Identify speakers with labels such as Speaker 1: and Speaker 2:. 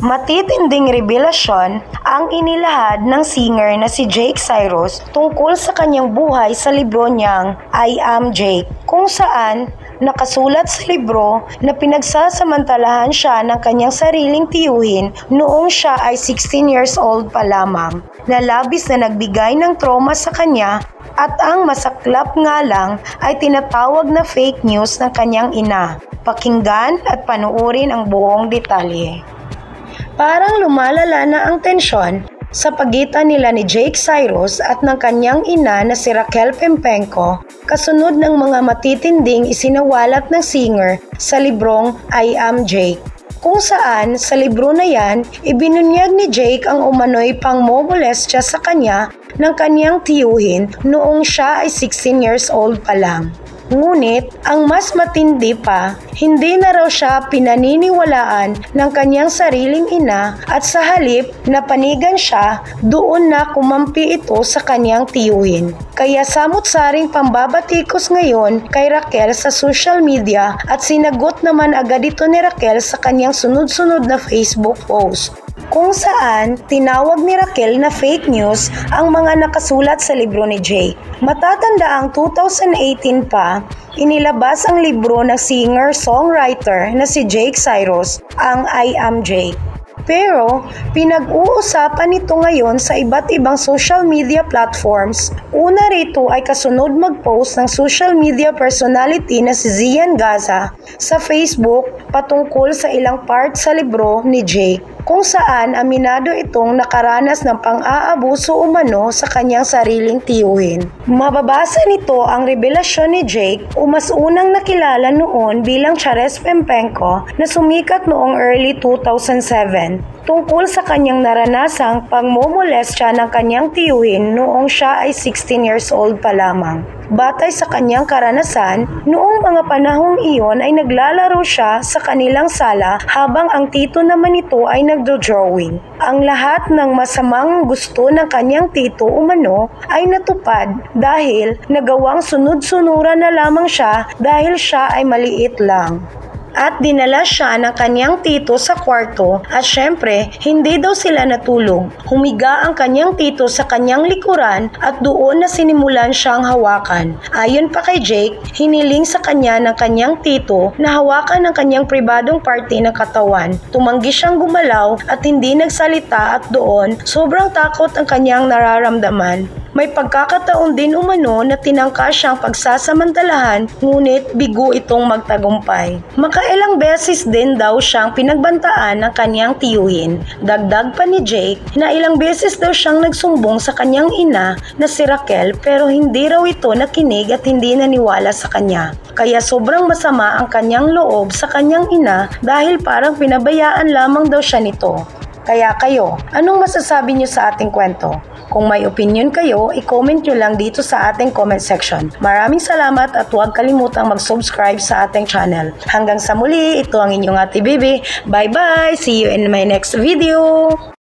Speaker 1: Matitinding revelasyon ang inilahad ng singer na si Jake Cyrus tungkol sa kanyang buhay sa libro niyang I Am Jake, kung saan nakasulat sa libro na pinagsasamantalahan siya ng kanyang sariling tiyuhin noong siya ay 16 years old pa lamang, na labis na nagbigay ng trauma sa kanya at ang masaklap nga lang ay tinatawag na fake news ng kanyang ina. Pakinggan at panuorin ang buong detalye. Parang lumalala na ang tensyon sa pagitan nila ni Jake Cyrus at ng kanyang ina na si Raquel Pempenco kasunod ng mga matitinding isinawalat ng singer sa librong I Am Jake, kung saan sa libro na yan ibinunyag ni Jake ang umano'y pangmomolestya sa kanya ng kanyang tiyuhin noong siya ay 16 years old pa lang. Ngunit, ang mas matindi pa, hindi na raw siya pinaniniwalaan ng kanyang sariling ina at sa halip na panigan siya, doon na kumampi ito sa kanyang tiyuhin. Kaya samot-saring pambabatikos ngayon kay Raquel sa social media at sinagot naman agad ito ni Raquel sa kanyang sunod-sunod na Facebook post, kung saan tinawag ni Raquel na fake news ang mga nakasulat sa libro ni Jake. Matatanda ang 2018 pa, inilabas ang libro ng singer-songwriter na si Jake Cyrus, ang I Am Jake. Pero pinag-uusapan nito ngayon sa iba't ibang social media platforms. Una rito ay kasunod mag-post ng social media personality na si Zian Gaza sa Facebook patungkol sa ilang part sa libro ni Jake, kung saan aminado itong nakaranas ng pang-aabuso umano sa kanyang sariling tiyuhin. Mababasa nito ang revelasyon ni Jake, o mas unang nakilala noon bilang Chares Pempenco, na sumikat noong early 2007, tungkol sa kanyang naranasang pagmomolestya ng kanyang tiyuhin noong siya ay 16 years old pa lamang. Batay sa kanyang karanasan, noong mga panahong iyon ay naglalaro siya sa kanilang sala habang ang tito naman ito ay nagdo-drawing. Ang lahat ng masamang gusto ng kanyang tito umano ay natupad dahil nagawang sunod-sunuran na lamang siya dahil siya ay maliit lang. At dinala siya ng kanyang tito sa kwarto at syempre hindi daw sila natulog. Humiga ang kanyang tito sa kanyang likuran at doon na sinimulan siyang hawakan. Ayon pa kay Jake, hiniling sa kanya ng kanyang tito na hawakan ang kanyang pribadong parte ng katawan. Tumanggi siyang gumalaw at hindi nagsalita at doon sobrang takot ang kanyang nararamdaman. May pagkakataon din umano na tinangka siyang pagsasamantalahan ngunit bigo itong magtagumpay. Makailang beses din daw siyang pinagbantaan ng kanyang tiyuhin. Dagdag pa ni Jake na ilang beses daw siyang nagsumbong sa kanyang ina na si Raquel pero hindi raw ito nakinig at hindi naniwala sa kanya. Kaya sobrang masama ang kanyang loob sa kanyang ina dahil parang pinabayaan lamang daw siya nito. Kaya kayo, anong masasabi niyo sa ating kwento? Kung may opinion kayo, i-comment nyo lang dito sa ating comment section. Maraming salamat at huwag kalimutang mag-subscribe sa ating channel. Hanggang sa muli, ito ang inyong Ate Bibi. Bye-bye! See you in my next video!